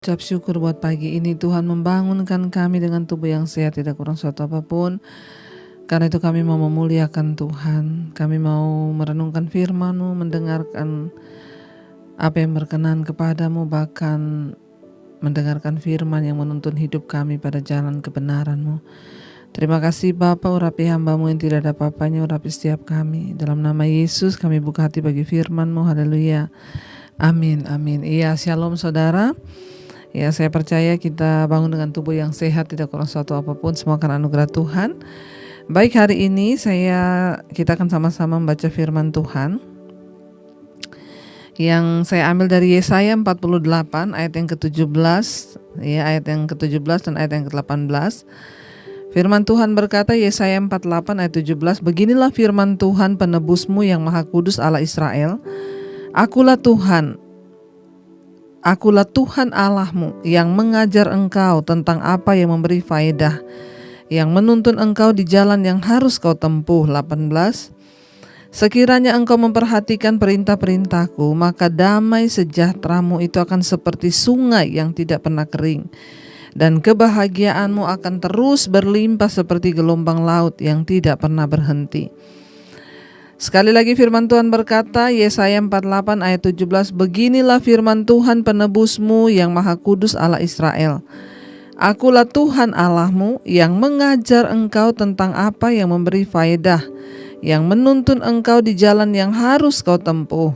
Ucap syukur buat pagi ini. Tuhan membangunkan kami dengan tubuh yang sehat, tidak kurang suatu apapun. Karena itu kami mau memuliakan Tuhan. Kami mau merenungkan firman-Mu, mendengarkan apa yang berkenan kepadamu, bahkan mendengarkan firman yang menuntun hidup kami pada jalan kebenaran-Mu. Terima kasih Bapa, urapi hamba-Mu yang tidak ada apa-apanya, urapi setiap kami. Dalam nama Yesus kami buka hati bagi firman-Mu. Haleluya. Amin, amin. Iya, shalom saudara. Ya, saya percaya kita bangun dengan tubuh yang sehat, tidak kurang suatu apapun, semua karena anugerah Tuhan. Baik, hari ini kita akan sama-sama membaca firman Tuhan yang saya ambil dari Yesaya 48 ayat yang ke-17, ya, ayat yang ke-17 dan ayat yang ke-18. Firman Tuhan berkata, Yesaya 48 ayat 17, beginilah firman Tuhan penebusmu yang Maha Kudus Allah Israel, Akulah Tuhan Allahmu yang mengajar engkau tentang apa yang memberi faedah, yang menuntun engkau di jalan yang harus kau tempuh. 18. Sekiranya engkau memperhatikan perintah-perintahku, maka damai sejahteramu itu akan seperti sungai yang tidak pernah kering, dan kebahagiaanmu akan terus berlimpah seperti gelombang laut yang tidak pernah berhenti. Sekali lagi firman Tuhan berkata, Yesaya 48 ayat 17, beginilah firman Tuhan penebusmu yang Maha Kudus Allah Israel. Akulah Tuhan Allahmu yang mengajar engkau tentang apa yang memberi faedah, yang menuntun engkau di jalan yang harus kau tempuh.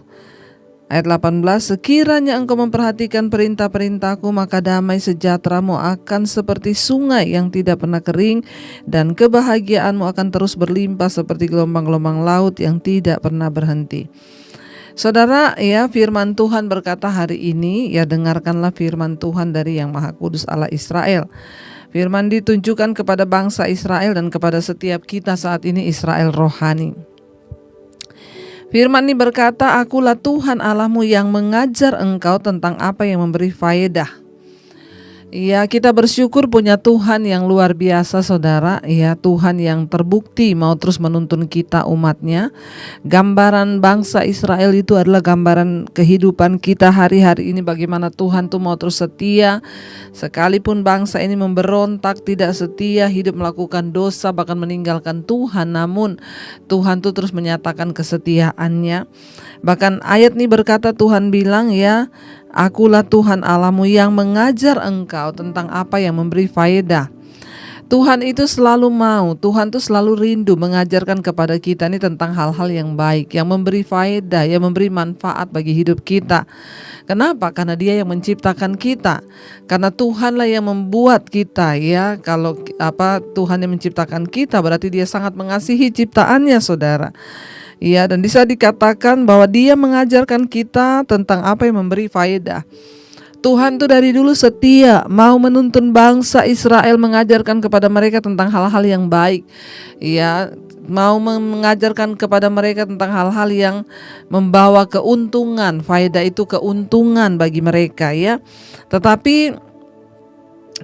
Ayat 18, sekiranya engkau memperhatikan perintah-perintahku, maka damai sejahteramu akan seperti sungai yang tidak pernah kering, dan kebahagiaanmu akan terus berlimpah seperti gelombang-gelombang laut yang tidak pernah berhenti. Saudara, ya, firman Tuhan berkata hari ini, ya, dengarkanlah firman Tuhan dari Yang Maha Kudus Allah Israel. Firman ditunjukkan kepada bangsa Israel dan kepada setiap kita saat ini, Israel rohani. Firman ini berkata, Akulah Tuhan Allahmu yang mengajar engkau tentang apa yang memberi faedah. Ya, kita bersyukur punya Tuhan yang luar biasa saudara. Ya, Tuhan yang terbukti mau terus menuntun kita umatnya. Gambaran bangsa Israel itu adalah gambaran kehidupan kita hari-hari ini, bagaimana Tuhan tuh mau terus setia. Sekalipun bangsa ini memberontak, tidak setia, hidup melakukan dosa, bahkan meninggalkan Tuhan, namun Tuhan tuh terus menyatakan kesetiaannya. Bahkan ayat ini berkata, Tuhan bilang, ya, Akulah Tuhan Allahmu yang mengajar engkau tentang apa yang memberi faedah. Tuhan itu selalu mau, Tuhan itu selalu rindu mengajarkan kepada kita ini tentang hal-hal yang baik, yang memberi faedah, yang memberi manfaat bagi hidup kita. Kenapa? Karena Dia yang menciptakan kita. Karena Tuhanlah yang membuat kita, ya. Kalau Tuhan yang menciptakan kita, berarti Dia sangat mengasihi ciptaannya, saudara. Ya, dan bisa dikatakan bahwa Dia mengajarkan kita tentang apa yang memberi faedah. Tuhan tuh dari dulu setia, mau menuntun bangsa Israel, mengajarkan kepada mereka tentang hal-hal yang baik. Ya, mau mengajarkan kepada mereka tentang hal-hal yang membawa keuntungan, faedah itu keuntungan bagi mereka, ya. Tetapi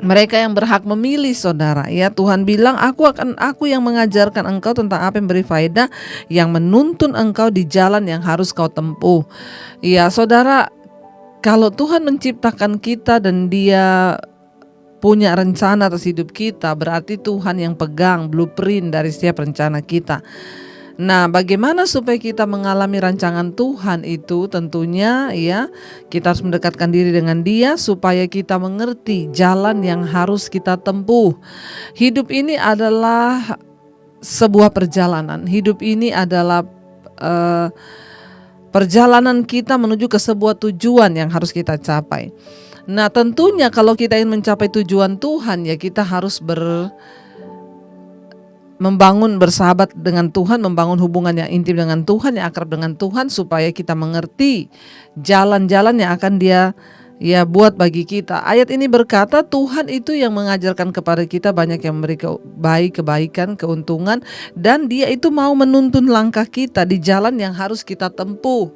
mereka yang berhak memilih, saudara, ya. Tuhan bilang, aku yang mengajarkan engkau tentang apa yang beri faedah, yang menuntun engkau di jalan yang harus kau tempuh. Ya, saudara, kalau Tuhan menciptakan kita dan Dia punya rencana atas hidup kita, berarti Tuhan yang pegang blueprint dari setiap rencana kita. Nah, bagaimana supaya kita mengalami rancangan Tuhan itu? Tentunya, ya, kita harus mendekatkan diri dengan Dia supaya kita mengerti jalan yang harus kita tempuh. Hidup ini adalah sebuah perjalanan. Hidup ini adalah perjalanan kita menuju ke sebuah tujuan yang harus kita capai. Nah, tentunya kalau kita ingin mencapai tujuan Tuhan, ya, kita harus membangun bersahabat dengan Tuhan, membangun hubungan yang intim dengan Tuhan, yang akrab dengan Tuhan, supaya kita mengerti jalan-jalan yang akan Dia, ya, buat bagi kita. Ayat ini berkata, Tuhan itu yang mengajarkan kepada kita banyak yang memberi kebaikan, keuntungan, dan Dia itu mau menuntun langkah kita di jalan yang harus kita tempuh.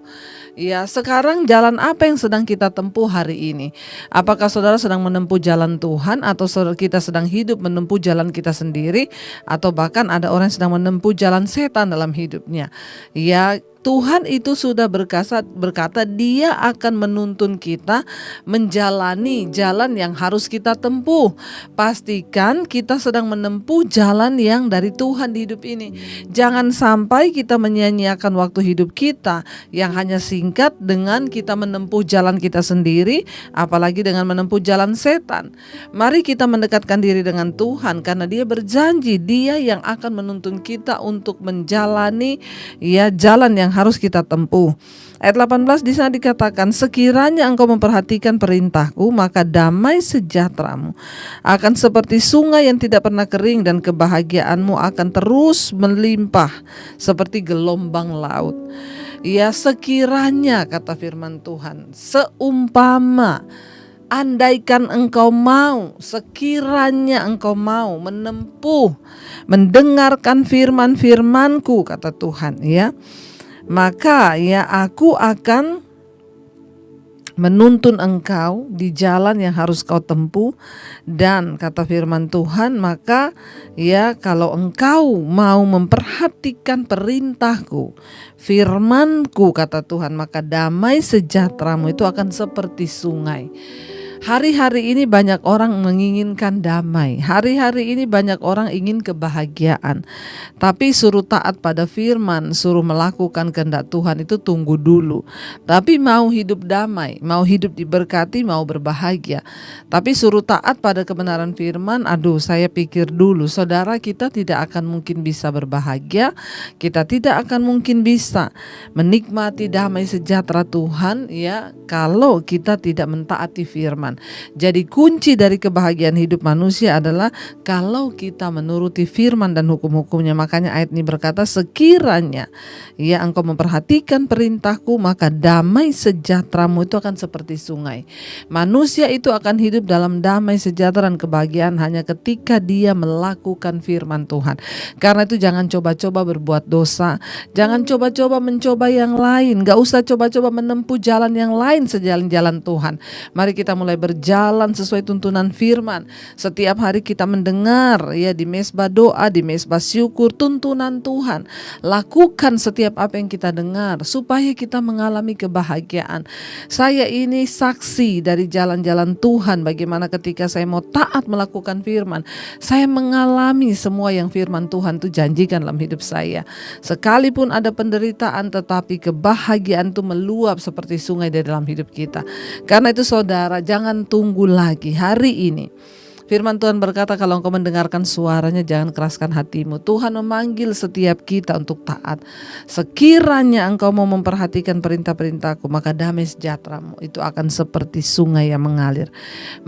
Ya, sekarang jalan apa yang sedang kita tempuh hari ini? Apakah saudara sedang menempuh jalan Tuhan, atau kita sedang hidup menempuh jalan kita sendiri, atau bahkan ada orang yang sedang menempuh jalan setan dalam hidupnya? Ya, Tuhan itu sudah berkata Dia akan menuntun kita menjalani jalan yang harus kita tempuh. Pastikan kita sedang menempuh jalan yang dari Tuhan di hidup ini. Jangan sampai kita menyia-nyiakan waktu hidup kita yang hanya singkat dengan kita menempuh jalan kita sendiri, apalagi dengan menempuh jalan setan. Mari kita mendekatkan diri dengan Tuhan, karena Dia berjanji Dia yang akan menuntun kita untuk menjalani jalan yang harus kita tempuh. Ayat 18 di sana dikatakan, sekiranya engkau memperhatikan perintahku, maka damai sejahteramu akan seperti sungai yang tidak pernah kering, dan kebahagiaanmu akan terus melimpah seperti gelombang laut. Ya, sekiranya, kata firman Tuhan, seumpama, andaikan engkau mau, sekiranya engkau mau menempuh, mendengarkan firman-firmanku, kata Tuhan, ya, maka aku akan menuntun engkau di jalan yang harus kau tempuh. Dan kata firman Tuhan, maka kalau engkau mau memperhatikan perintahku, firmanku, kata Tuhan, maka damai sejahteramu itu akan seperti sungai. Hari-hari ini banyak orang menginginkan damai. Hari-hari ini banyak orang ingin kebahagiaan. Tapi suruh taat pada firman, suruh melakukan kehendak Tuhan itu tunggu dulu. Tapi mau hidup damai, mau hidup diberkati, mau berbahagia, tapi suruh taat pada kebenaran firman, saya pikir dulu. Saudara, kita tidak akan mungkin bisa berbahagia. Kita tidak akan mungkin bisa menikmati damai sejahtera Tuhan kalau kita tidak mentaati firman. Jadi kunci dari kebahagiaan hidup manusia adalah kalau kita menuruti firman dan hukum-hukumnya. Makanya ayat ini berkata, sekiranya engkau memperhatikan perintahku, maka damai sejahteramu itu akan seperti sungai. Manusia itu akan hidup dalam damai sejahtera dan kebahagiaan hanya ketika dia melakukan firman Tuhan. Karena itu jangan coba-coba berbuat dosa, jangan coba-coba mencoba yang lain, gak usah coba-coba menempuh jalan yang lain sejalan-jalan Tuhan. Mari kita mulai berjalan sesuai tuntunan firman. Setiap hari kita mendengar di mesbah doa, di mesbah syukur, tuntunan Tuhan. Lakukan setiap apa yang kita dengar supaya kita mengalami kebahagiaan. Saya ini saksi dari jalan-jalan Tuhan, bagaimana ketika saya mau taat melakukan firman, saya mengalami semua yang firman Tuhan itu janjikan dalam hidup saya. Sekalipun ada penderitaan, tetapi kebahagiaan itu meluap seperti sungai di dalam hidup kita. Karena itu saudara, jangan tunggu lagi. Hari ini firman Tuhan berkata, kalau engkau mendengarkan suaranya, jangan keraskan hatimu. Tuhan memanggil setiap kita untuk taat. Sekiranya engkau mau memperhatikan perintah-perintahku, maka damai sejahteramu itu akan seperti sungai yang mengalir.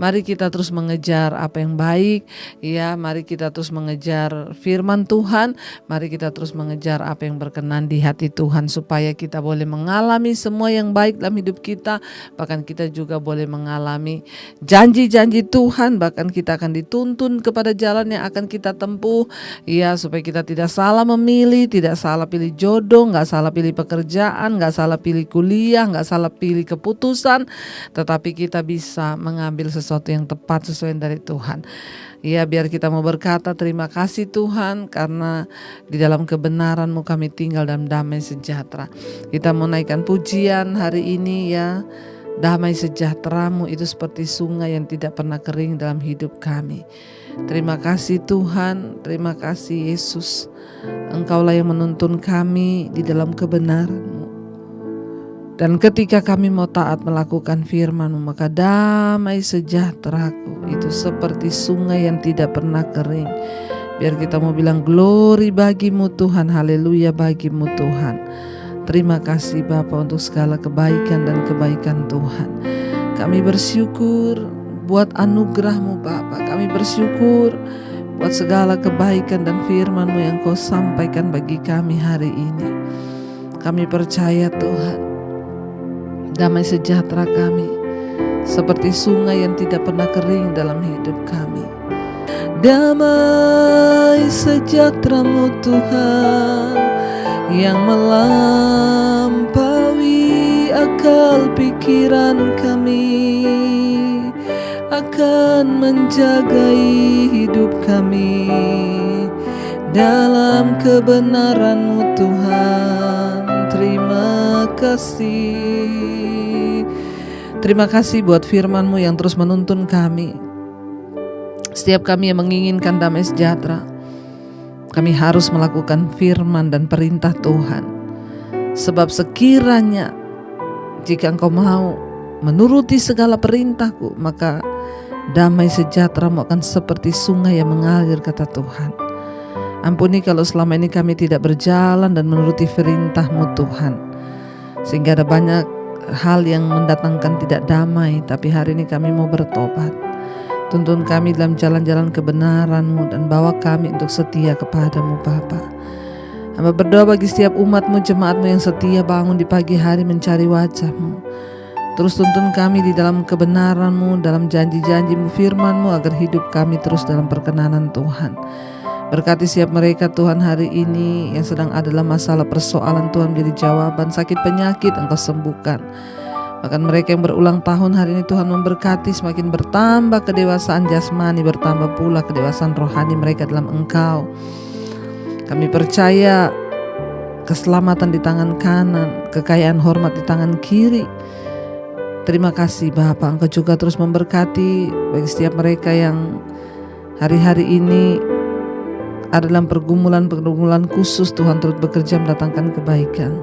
Mari kita terus mengejar apa yang baik. Mari kita terus mengejar firman Tuhan. Mari kita terus mengejar apa yang berkenan di hati Tuhan, supaya kita boleh mengalami semua yang baik dalam hidup kita. Bahkan kita juga boleh mengalami janji-janji Tuhan. Bahkan kita akan dituntun kepada jalan yang akan kita tempuh, supaya kita tidak salah memilih, tidak salah pilih jodoh, gak salah pilih pekerjaan, gak salah pilih kuliah, gak salah pilih keputusan, tetapi kita bisa mengambil sesuatu yang tepat sesuai dari Tuhan. Biar kita mau berkata, terima kasih Tuhan, karena di dalam kebenaran-Mu kami tinggal dalam damai sejahtera. Kita mau naikkan pujian hari ini damai sejahteramu itu seperti sungai yang tidak pernah kering dalam hidup kami. Terima kasih Tuhan, terima kasih Yesus. Engkaulah yang menuntun kami di dalam kebenaran-Mu. Dan ketika kami mau taat melakukan firman-Mu, maka damai sejahteraku itu seperti sungai yang tidak pernah kering. Biar kita mau bilang glory bagimu Tuhan, haleluya bagimu Tuhan. Terima kasih Bapa untuk segala kebaikan dan kebaikan Tuhan. Kami bersyukur buat anugerah-Mu Bapa. Kami bersyukur buat segala kebaikan dan firman-Mu yang Kau sampaikan bagi kami hari ini. Kami percaya Tuhan, damai sejahtera kami seperti sungai yang tidak pernah kering dalam hidup kami. Damai sejahtera-Mu Tuhan yang melampaui akal pikiran kami, akan menjagai hidup kami dalam kebenaran-Mu Tuhan. Terima kasih. Terima kasih buat firman-Mu yang terus menuntun kami. Setiap kami yang menginginkan damai sejahtera, kami harus melakukan firman dan perintah Tuhan. Sebab sekiranya jika Engkau mau menuruti segala perintah-Ku, maka damai sejahtera-Mu akan seperti sungai yang mengalir, kata Tuhan. Ampuni kalau selama ini kami tidak berjalan dan menuruti perintah-Mu Tuhan, sehingga ada banyak hal yang mendatangkan tidak damai. Tapi hari ini kami mau bertobat. Tuntun kami dalam jalan-jalan kebenaran-Mu dan bawa kami untuk setia kepada-Mu Bapa. Hamba berdoa bagi setiap umat-Mu, jemaat-Mu yang setia bangun di pagi hari mencari wajah-Mu. Terus tuntun kami di dalam kebenaran-Mu, dalam janji-janji-Mu, firman-Mu, agar hidup kami terus dalam perkenanan Tuhan. Berkati setiap mereka Tuhan hari ini yang sedang ada dalam masalah persoalan, Tuhan menjadi jawaban. Sakit penyakit Engkau sembuhkan. Bahkan mereka yang berulang tahun hari ini Tuhan memberkati, semakin bertambah kedewasaan jasmani, bertambah pula kedewasaan rohani mereka dalam Engkau. Kami percaya keselamatan di tangan kanan, kekayaan hormat di tangan kiri. Terima kasih Bapa, Engkau juga terus memberkati bagi setiap mereka yang hari-hari ini ada dalam pergumulan khusus. Tuhan turut bekerja mendatangkan kebaikan.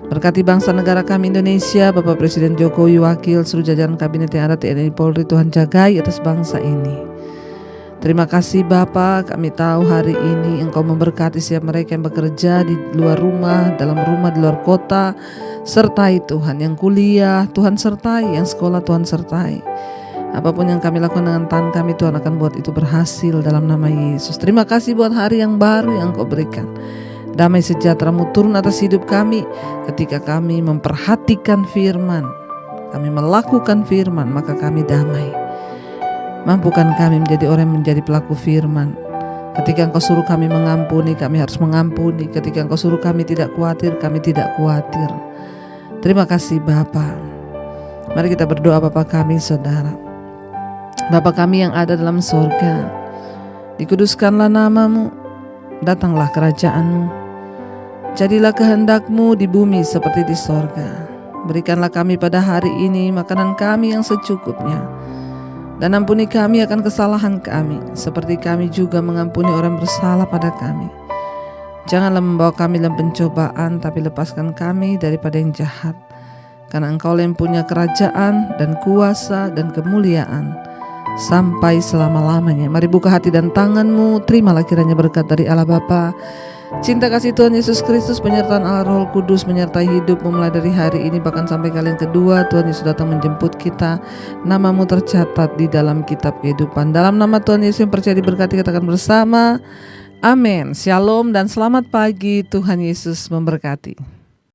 Berkati bangsa negara kami Indonesia, Bapak Presiden Jokowi, wakil, seluruh jajaran kabinet yang ada, TNI Polri, Tuhan jagai atas bangsa ini. Terima kasih Bapa, kami tahu hari ini Engkau memberkati setiap mereka yang bekerja di luar rumah, dalam rumah, di luar kota. Sertai Tuhan yang kuliah, Tuhan sertai, yang sekolah Tuhan sertai. Apapun yang kami lakukan dengan tangan kami, Tuhan akan buat itu berhasil dalam nama Yesus. Terima kasih buat hari yang baru yang Engkau berikan. Damai sejahtera-Mu turun atas hidup kami ketika kami memperhatikan firman, kami melakukan firman, maka kami damai. Mampukan kami menjadi orang yang menjadi pelaku firman. Ketika Engkau suruh kami mengampuni, kami harus mengampuni. Ketika Engkau suruh kami tidak khawatir, kami tidak khawatir. Terima kasih Bapa. Mari kita berdoa. Bapa kami, Saudara, Bapa kami yang ada dalam sorga, dikuduskanlah nama-Mu, datanglah kerajaan-Mu, jadilah kehendak-Mu di bumi seperti di sorga. Berikanlah kami pada hari ini makanan kami yang secukupnya, dan ampuni kami akan kesalahan kami, seperti kami juga mengampuni orang bersalah pada kami. Janganlah membawa kami dalam pencobaan, tapi lepaskan kami daripada yang jahat. Karena Engkau yang punya kerajaan dan kuasa dan kemuliaan sampai selama-lamanya. Mari buka hati dan tangan-Mu, terimalah kiranya berkat dari Allah Bapa, cinta kasih Tuhan Yesus Kristus, penyertaan Allah Roh Kudus menyertai hidupmu mulai dari hari ini bahkan sampai kali yang kedua Tuhan Yesus datang menjemput kita. Nama-Mu tercatat di dalam kitab kehidupan. Dalam nama Tuhan Yesus yang percaya diberkati, katakan bersama, amin. Shalom dan selamat pagi. Tuhan Yesus memberkati.